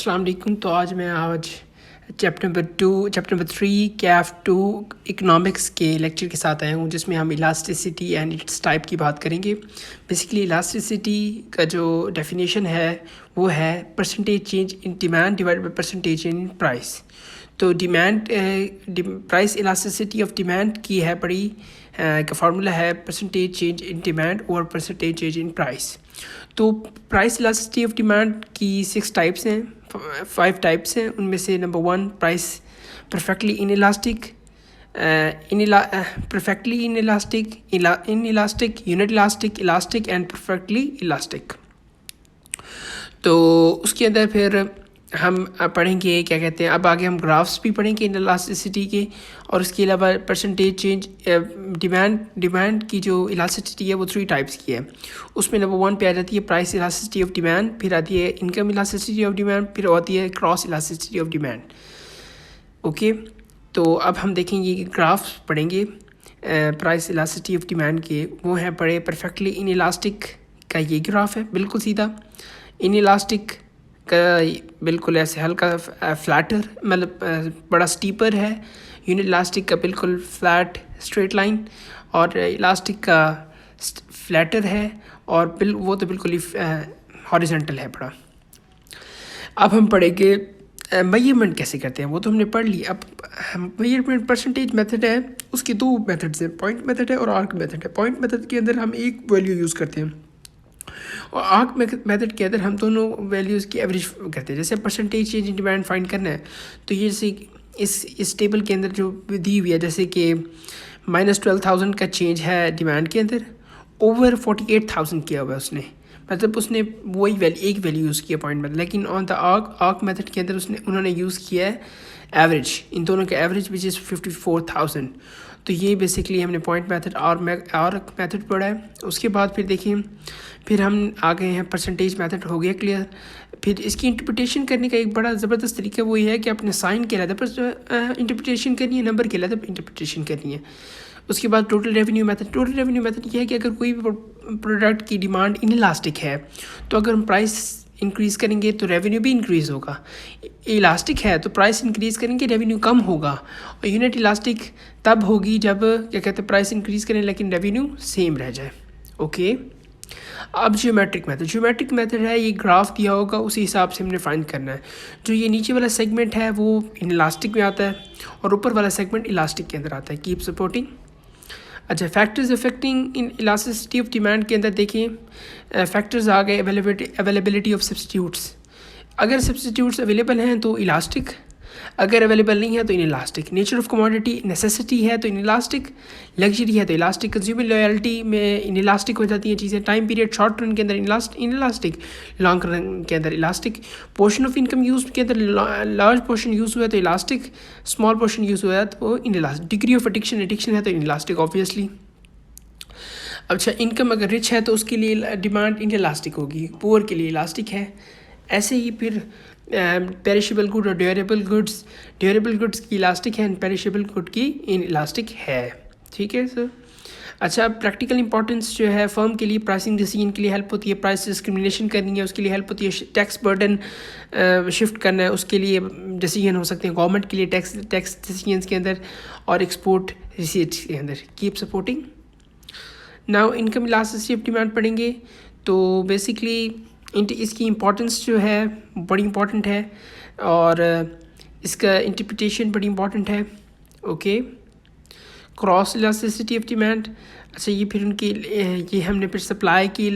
अस्सलाम वालेकुम। तो आज चैप्टर नंबर 3 कैफ 2 इकोनॉमिक्स के लेक्चर के साथ आया हूँ, जिसमें हम इलास्टिसिटी एंड इट्स टाइप की बात करेंगे। बेसिकली इलास्टिसिटी का जो डेफिनेशन है वो है percentage change in demand divided by percentage in price. तो प्राइस इलास्टिसिटी ऑफ डिमांड की है बड़ी का फार्मूला है परसेंटेज चेंज इन डिमांड और परसेंटेज चेंज इन प्राइस। तो प्राइस इलास्टिसिटी ऑफ डिमांड की 6 टाइप्स हैं, 5 टाइप्स हैं। उनमें से number 1 price perfectly inelastic, perfectly inelastic, unit elastic and perfectly elastic. तो उसके अंदर फिर हम पढ़ेंगे क्या कहते हैं, अब आगे हम ग्राफ्स भी पढ़ेंगे इलास्टिसिटी के, और उसके अलावा परसेंटेज चेंज डिमांड की जो इलास्टिसिटी है वो 3 टाइप्स की है। उसमें नंबर 1 पे आ जाती है प्राइस इलास्टिसिटी ऑफ डिमांड, फिर आती है इनकम इलास्टिसिटी ऑफ डिमांड, फिर आती है cross elasticity of demand. Okay, तो अब हम देखेंगे कि ग्राफ्स पढ़ेंगे प्राइस इलास्टिसिटी ऑफ डिमांड के। वो हैं पढ़े परफेक्टली इनइलास्टिक का ये ग्राफ है, बिल्कुल सीधा। इनइलास्टिक का बिल्कुल ऐसे हल्का फ्लैटर, मतलब बड़ा स्टीपर है। यूनिट इलास्टिक का बिल्कुल फ्लैट स्ट्रेट लाइन, और इलास्टिक का फ्लैटर है, और वो तो बिल्कुल ही हॉरिजॉन्टल है बड़ा। अब हम पढ़ेंगे मेजरमेंट कैसे करते हैं, वो तो हमने पढ़ ली। अब मेजरमेंट परसेंटेज मेथड है, उसके 2 मेथड्स हैं, पॉइंट मेथड है और आर्क मेथड है। पॉइंट मेथड के अंदर हम एक वैल्यू यूज़ करते हैं, और आर्क मेथड के अंदर हम दोनों वैल्यूज़ की एवरेज करते हैं। जैसे percentage change in demand find करना है, तो ये जैसे इस टेबल के अंदर जो दी हुई है, जैसे कि -12,000 का चेंज है डिमांड के अंदर, ओवर 48,000 किया हुआ है उसने, मतलब उसने वही एक वैल्यू यूज़ किया पॉइंट मेथड। लेकिन ऑन द आर्क मेथड के अंदर उन्होंने यूज़ किया है एवरेज, इन दोनों का एवरेज विच इज़ 54,000। तो ये बेसिकली हमने पॉइंट मेथड आर्क मेथड पढ़ा है। उसके बाद फिर देखिए, फिर हम आ गए हैं परसेंटेज मेथड, हो गया क्लियर। फिर इसकी इंटरप्रिटेशन करने का एक बड़ा ज़बरदस्त तरीका वो ये है कि अपने साइन के अलग पर इंटरप्रिटेशन करनी है, नंबर के अलग इंटरप्रिटेशन करनी है। उसके बाद टोटल रेवेन्यू मेथड ये है कि अगर कोई भी प्रोडक्ट की डिमांड इनइलास्टिक है, तो अगर हम प्राइस इंक्रीज़ करेंगे तो रेवेन्यू भी इंक्रीज़ होगा। इलास्टिक है तो प्राइस इंक्रीज़ करेंगे, रेवेन्यू कम होगा। और यूनिट इलास्टिक तब होगी जब क्या कहते हैं प्राइस इंक्रीज़ करें लेकिन रेवेन्यू सेम रह जाए। ओके, अब ज्योमेट्रिक मेथड है, ये ग्राफ दिया होगा उसी हिसाब से हमने फाइंड करना है। जो ये नीचे वाला सेगमेंट है वो इनइलास्टिक में आता है, और ऊपर वाला सेगमेंट इलास्टिक के अंदर आता है। Keep supporting. अच्छा, factors affecting in elasticity of demand के अंदर देखिए, फैक्टर्स आ गए अवेलेबिलिटी ऑफ सब्स्टिट्यूट्स। अगर सब्स्टिट्यूट्स अवेलेबल हैं तो इलास्टिक, अगर अवेलेबल नहीं है तो inelastic. Nature of commodity, necessity है तो इनइलास्टिक, लग्जरी है तो इलास्टिक, कंज्यूमर लॉयल्टी में इनइलास्टिक हो जाती हैं चीज़ें। टाइम पीरियड शॉर्ट रन के अंदर इनइलास्टिक, लॉन्ग रन के अंदर elastic. Portion of income use के अंदर लार्ज पोर्शन यूज़ हुआ है तो इलास्टिक, स्मॉल पोर्शन यूज़ हुआ है तो इनइलास्टिक। डिग्री ऑफ एडिक्शन है तो इनइलास्टिक ऑब्वियसली। अच्छा, इनकम अगर रिच है तो उसके लिए डिमांड इनइलास्टिक होगी, पुअर के लिए इलास्टिक है। ऐसे ही फिर पेरिशेबल गुड और ड्यूरेबल गुड्स की इलास्टिक है, पेरिशेबल गुड की इन इलास्टिक है। ठीक है सर। अच्छा, प्रैक्टिकल इंपॉर्टेंस जो है फर्म के लिए प्राइसिंग डिसीजन के लिए हेल्प होती है, प्राइस डिस्क्रिमिनेशन करनी है उसके लिए हेल्प होती है, टैक्स बर्डन शिफ्ट करना है उसके लिए डिसीजन हो सकते हैं गवर्नमेंट के लिए टैक्स डिसीजन के अंदर, और एक्सपोर्ट रिसीट्स के अंदर। Keep supporting. Now income elasticity of demand पढ़ेंगे, तो बेसिकली इसकी इम्पोर्टेंस जो है बड़ी इम्पॉर्टेंट है, और इसका इंटरप्रिटेशन बड़ी इम्पॉर्टेंट है। Okay, cross elasticity of demand. अच्छा, ये फिर उनकी ये हमने फिर सप्लाई की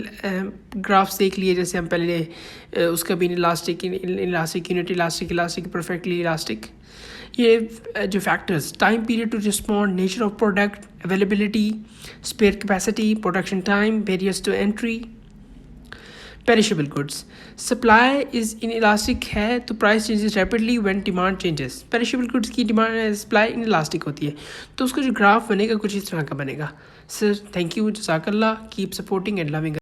ग्राफ्स देख लिए, जैसे हम पहले उसका भी elastic, unit elastic, perfectly elastic. ये जो factors, time period to respond, nature of product, availability, spare capacity, production time, barriers to entry. Perishable goods, supply is inelastic है तो price changes rapidly when demand changes. Perishable goods की demand supply inelastic होती है, तो उसका जो graph बनेगा कुछ इस तरह का बनेगा। सर थैंक यू, जज़ाकल्लाह, कीप सपोर्टिंग एंड लविंग।